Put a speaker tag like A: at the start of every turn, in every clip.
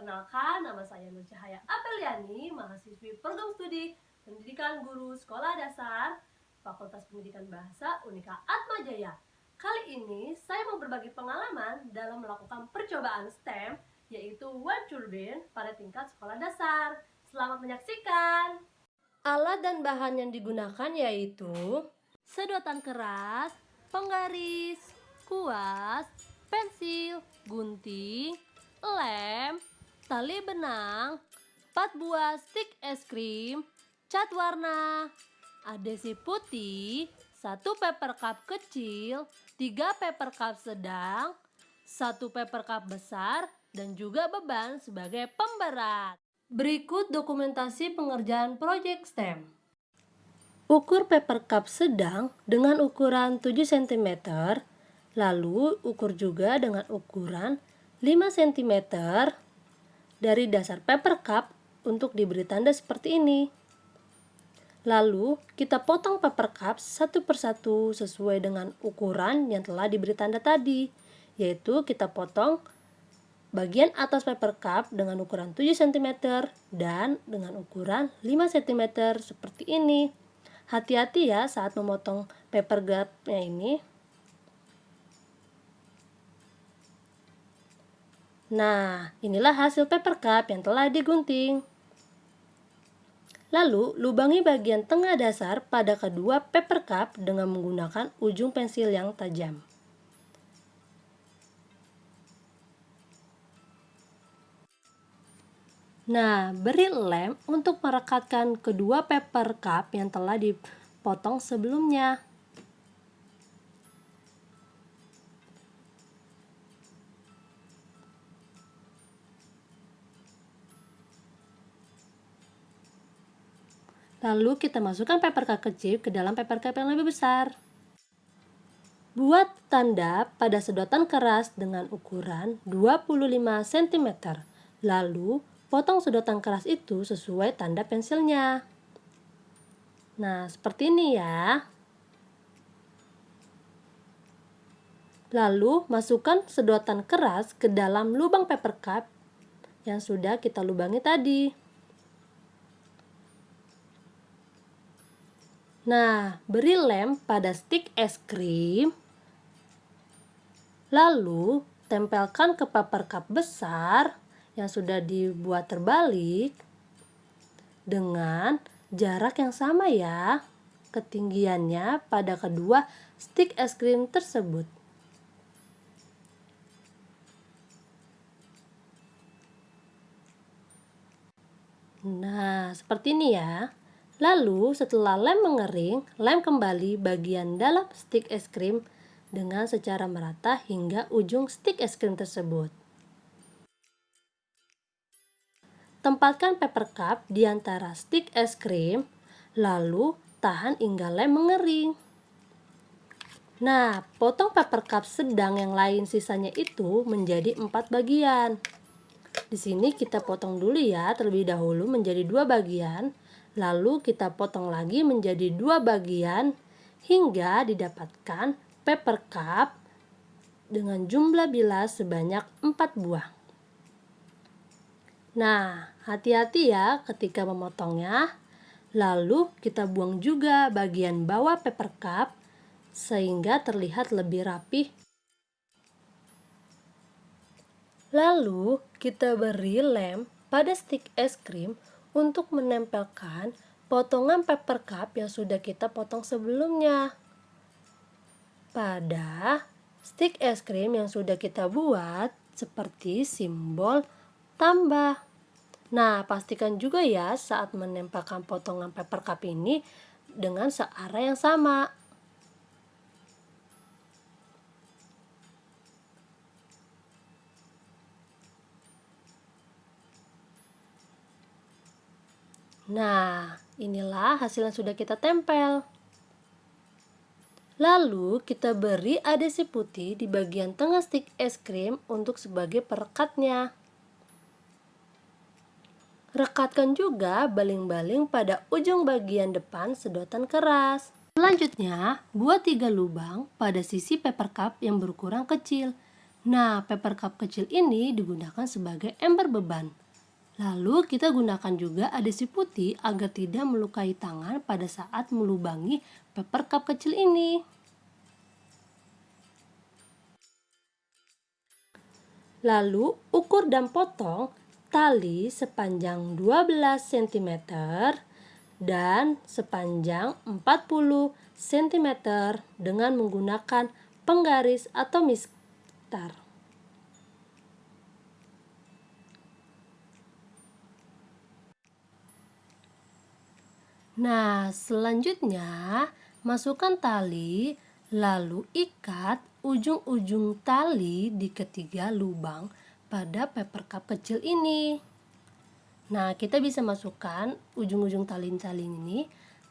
A: Perkenalkan, nama saya Nur Cahaya Apeliani, mahasiswi Program Studi Pendidikan Guru Sekolah Dasar, Fakultas Pendidikan Bahasa Unika Atmajaya. Kali ini saya mau berbagi pengalaman dalam melakukan percobaan STEM, yaitu wind turbine pada tingkat sekolah dasar. Selamat menyaksikan. Alat dan bahan yang digunakan yaitu sedotan keras, penggaris, kuas, pensil, gunting, lem, tali benang, 4 buah stik es krim, cat warna, adhesif putih, 1 paper cup kecil, 3 paper cup sedang, 1 paper cup besar, dan juga beban sebagai pemberat. Berikut dokumentasi pengerjaan proyek STEM. Ukur paper cup sedang dengan ukuran 7 cm, lalu ukur juga dengan ukuran 5 cm dari dasar paper cup untuk diberi tanda seperti ini. Lalu kita potong paper cup satu persatu sesuai dengan ukuran yang telah diberi tanda tadi, yaitu kita potong bagian atas paper cup dengan ukuran 7 cm dan dengan ukuran 5 cm seperti ini. Hati-hati ya saat memotong paper cup-nya ini. Nah, inilah hasil paper cup yang telah digunting. Lalu, lubangi bagian tengah dasar pada kedua paper cup dengan menggunakan ujung pensil yang tajam. Nah, beri lem untuk merekatkan kedua paper cup yang telah dipotong sebelumnya. Lalu kita masukkan paper cup kecil ke dalam paper cup yang lebih besar. Buat tanda pada sedotan keras dengan ukuran 25 cm. Lalu potong sedotan keras itu sesuai tanda pensilnya. Nah, seperti ini ya. Lalu masukkan sedotan keras ke dalam lubang paper cup yang sudah kita lubangi tadi. Nah, beri lem pada stik es krim, lalu tempelkan ke paper cup besar yang sudah dibuat terbalik dengan jarak yang sama ya, ketinggiannya pada kedua stik es krim tersebut. Nah, seperti ini ya. Lalu setelah lem mengering, lem kembali bagian dalam stik es krim dengan secara merata hingga ujung stik es krim tersebut. Tempatkan paper cup di antara stik es krim, lalu tahan hingga lem mengering. Nah, potong paper cup sedang yang lain sisanya itu menjadi 4 bagian. Di sini kita potong dulu ya, terlebih dahulu menjadi 2 bagian. Lalu kita potong lagi menjadi 2 bagian hingga didapatkan paper cup dengan jumlah bilas sebanyak 4 buah. Nah, hati-hati ya ketika memotongnya. Lalu kita buang juga bagian bawah paper cup sehingga terlihat lebih rapi. Lalu kita beri lem pada stik es krim untuk menempelkan potongan paper cup yang sudah kita potong sebelumnya pada stik es krim yang sudah kita buat seperti simbol tambah. Nah, pastikan juga ya saat menempelkan potongan paper cup ini dengan searah yang sama. Nah, inilah hasil yang sudah kita tempel. Lalu kita beri adhesif putih di bagian tengah stik es krim untuk sebagai perekatnya. Rekatkan juga baling-baling pada ujung bagian depan sedotan keras. Selanjutnya, buat 3 lubang pada sisi paper cup yang berukuran kecil Nah, paper cup kecil ini digunakan sebagai ember beban. Lalu kita gunakan juga adhesi putih agar tidak melukai tangan pada saat melubangi paper cup kecil ini. Lalu ukur dan potong tali sepanjang 12 cm dan sepanjang 40 cm dengan menggunakan penggaris atau mistar. Nah, selanjutnya masukkan tali, lalu ikat ujung-ujung tali di ketiga lubang pada paper cup kecil ini. Nah, kita bisa masukkan ujung-ujung tali-tali ini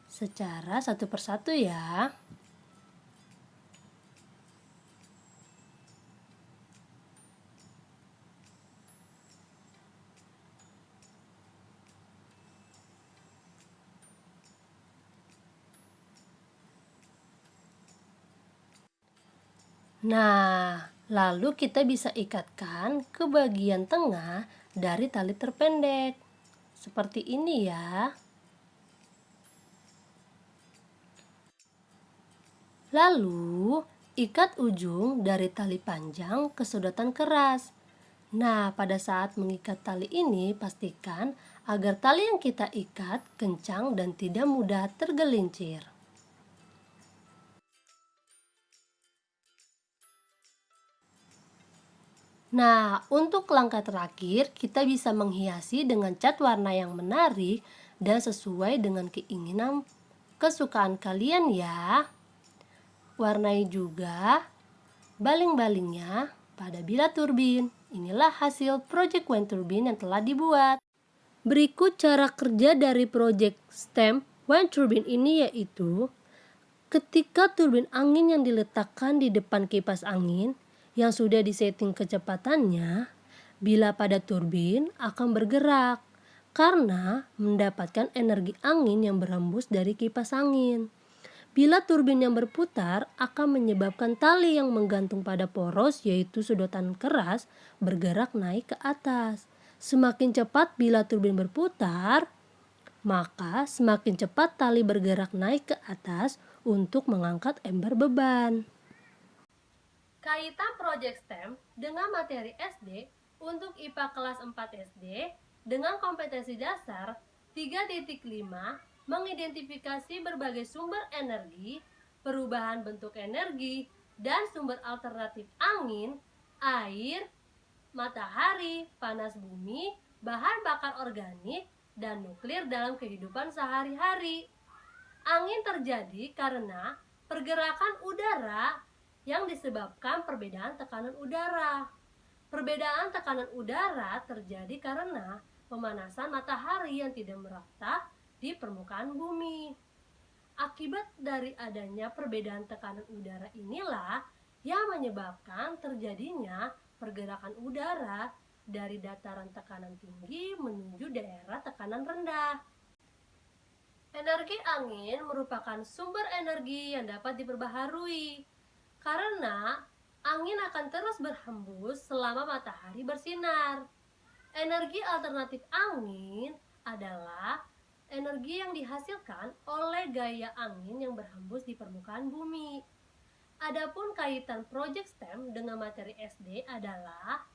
A: secara satu persatu ya. Nah, lalu kita bisa ikatkan ke bagian tengah dari tali terpendek. Seperti ini ya. Lalu, ikat ujung dari tali panjang ke sudutan keras. Nah, pada saat mengikat tali ini, pastikan agar tali yang kita ikat kencang dan tidak mudah tergelincir. Nah, untuk langkah terakhir, kita bisa menghiasi dengan cat warna yang menarik dan sesuai dengan keinginan kesukaan kalian ya. Warnai juga baling-balingnya pada bilah turbin. Inilah hasil project wind turbine yang telah dibuat. Berikut cara kerja dari project stem wind turbine ini yaitu ketika turbin angin yang diletakkan di depan kipas angin yang sudah disetting kecepatannya, bila pada turbin akan bergerak karena mendapatkan energi angin yang berhembus dari kipas angin. Bila turbin yang berputar akan menyebabkan tali yang menggantung pada poros yaitu sedotan keras bergerak naik ke atas. Semakin cepat bila turbin berputar, maka semakin cepat tali bergerak naik ke atas untuk mengangkat ember beban. Kaitan project STEM dengan materi SD untuk IPA kelas 4 SD dengan kompetensi dasar 3.5 mengidentifikasi berbagai sumber energi, perubahan bentuk energi, dan sumber alternatif angin, air, matahari, panas bumi, bahan bakar organik, dan nuklir dalam kehidupan sehari-hari. Angin terjadi karena pergerakan udara yang disebabkan perbedaan tekanan udara. Perbedaan tekanan udara terjadi karena pemanasan matahari yang tidak merata di permukaan bumi. Akibat dari adanya perbedaan tekanan udara inilah yang menyebabkan terjadinya pergerakan udara dari dataran tekanan tinggi menuju daerah tekanan rendah. Energi angin merupakan sumber energi yang dapat diperbaharui karena angin akan terus berhembus selama matahari bersinar. Energi alternatif angin adalah energi yang dihasilkan oleh gaya angin yang berhembus di permukaan bumi. Adapun kaitan project STEM dengan materi SD adalah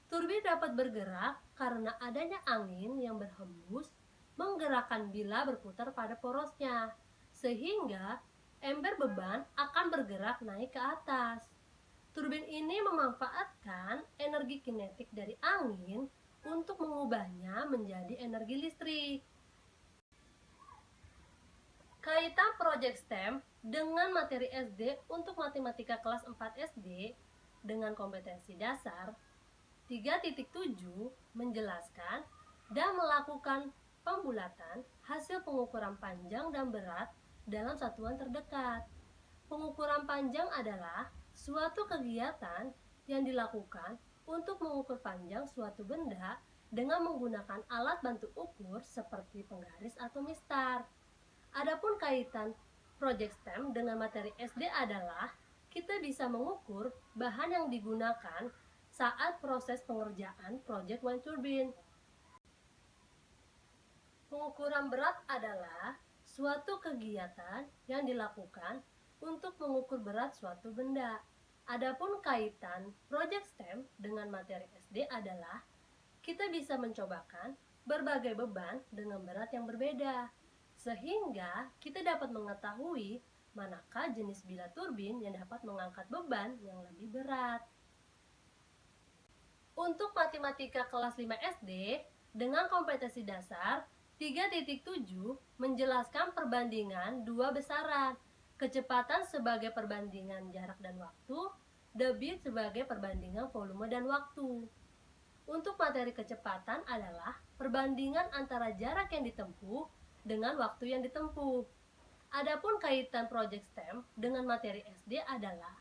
A: turbin dapat bergerak karena adanya angin yang berhembus menggerakkan bila berputar pada porosnya, sehingga ember beban akan bergerak naik ke atas. Turbin ini memanfaatkan energi kinetik dari angin untuk mengubahnya menjadi energi listrik. Kaitan project STEM dengan materi SD untuk matematika kelas 4 SD dengan kompetensi dasar 3.7 menjelaskan dan melakukan pembulatan hasil pengukuran panjang dan berat dalam satuan terdekat. Pengukuran panjang adalah suatu kegiatan yang dilakukan untuk mengukur panjang suatu benda dengan menggunakan alat bantu ukur seperti penggaris atau mistar. Adapun kaitan project STEM dengan materi SD adalah kita bisa mengukur bahan yang digunakan saat proses pengerjaan proyek wind turbine. Pengukuran berat adalah suatu kegiatan yang dilakukan untuk mengukur berat suatu benda. Adapun kaitan project STEM dengan materi SD adalah kita bisa mencobakan berbagai beban dengan berat yang berbeda, sehingga kita dapat mengetahui manakah jenis bila turbin yang dapat mengangkat beban yang lebih berat. Untuk matematika kelas 5 SD dengan kompetensi dasar 3.7 menjelaskan perbandingan dua besaran, kecepatan sebagai perbandingan jarak dan waktu, debit sebagai perbandingan volume dan waktu. Untuk materi kecepatan adalah perbandingan antara jarak yang ditempuh dengan waktu yang ditempuh. Adapun kaitan project STEM dengan materi SD adalah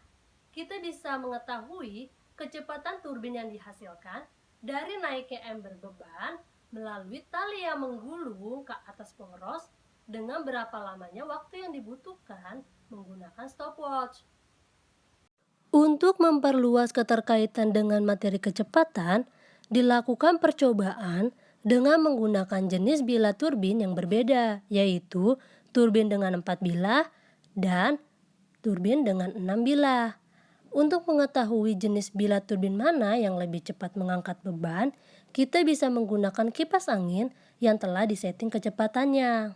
A: kita bisa mengetahui kecepatan turbin yang dihasilkan dari naiknya ember beban melalui tali yang menggulung ke atas poros dengan berapa lamanya waktu yang dibutuhkan menggunakan stopwatch. Untuk memperluas keterkaitan dengan materi kecepatan, dilakukan percobaan dengan menggunakan jenis bila turbin yang berbeda, yaitu turbin dengan 4 bilah dan turbin dengan 6 bilah. Untuk mengetahui jenis bila turbin mana yang lebih cepat mengangkat beban, kita bisa menggunakan kipas angin yang telah disetting kecepatannya.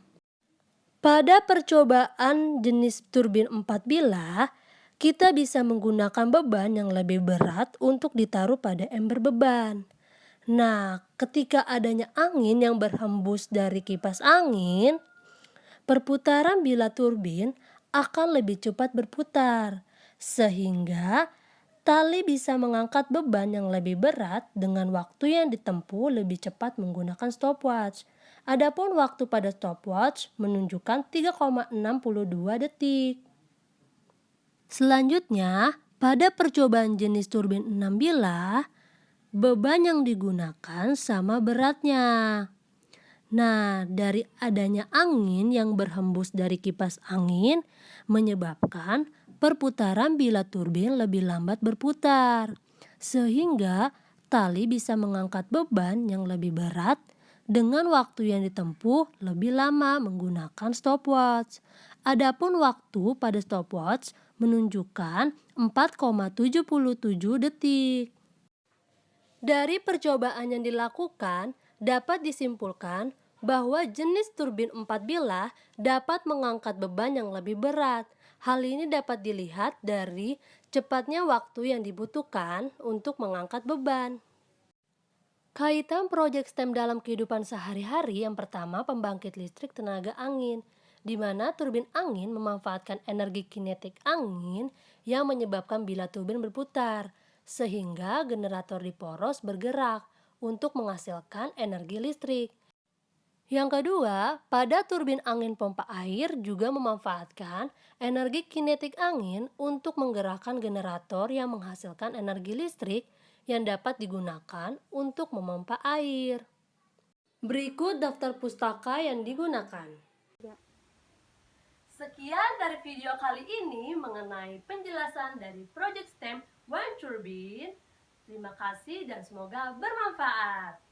A: Pada percobaan jenis turbin 4 bilah, kita bisa menggunakan beban yang lebih berat untuk ditaruh pada ember beban. Nah, ketika adanya angin yang berhembus dari kipas angin, perputaran bila turbin akan lebih cepat berputar, sehingga tali bisa mengangkat beban yang lebih berat dengan waktu yang ditempuh lebih cepat menggunakan stopwatch. Adapun waktu pada stopwatch menunjukkan 3,62 detik. Selanjutnya, pada percobaan jenis turbin 6 bilah, beban yang digunakan sama beratnya. Nah, dari adanya angin yang berhembus dari kipas angin menyebabkan perputaran bila turbin lebih lambat berputar, sehingga tali bisa mengangkat beban yang lebih berat dengan waktu yang ditempuh lebih lama menggunakan stopwatch. Adapun waktu pada stopwatch menunjukkan 4,77 detik. Dari percobaan yang dilakukan, dapat disimpulkan bahwa jenis turbin 4 bilah dapat mengangkat beban yang lebih berat. Hal ini dapat dilihat dari cepatnya waktu yang dibutuhkan untuk mengangkat beban. Kaitan proyek STEM dalam kehidupan sehari-hari yang pertama pembangkit listrik tenaga angin, di mana turbin angin memanfaatkan energi kinetik angin yang menyebabkan bilah turbin berputar, sehingga generator di poros bergerak untuk menghasilkan energi listrik. Yang kedua, pada turbin angin pompa air juga memanfaatkan energi kinetik angin untuk menggerakkan generator yang menghasilkan energi listrik yang dapat digunakan untuk memompa air. Berikut daftar pustaka yang digunakan. Sekian dari video kali ini mengenai penjelasan dari Project STEM Wind Turbine. Terima kasih dan semoga bermanfaat.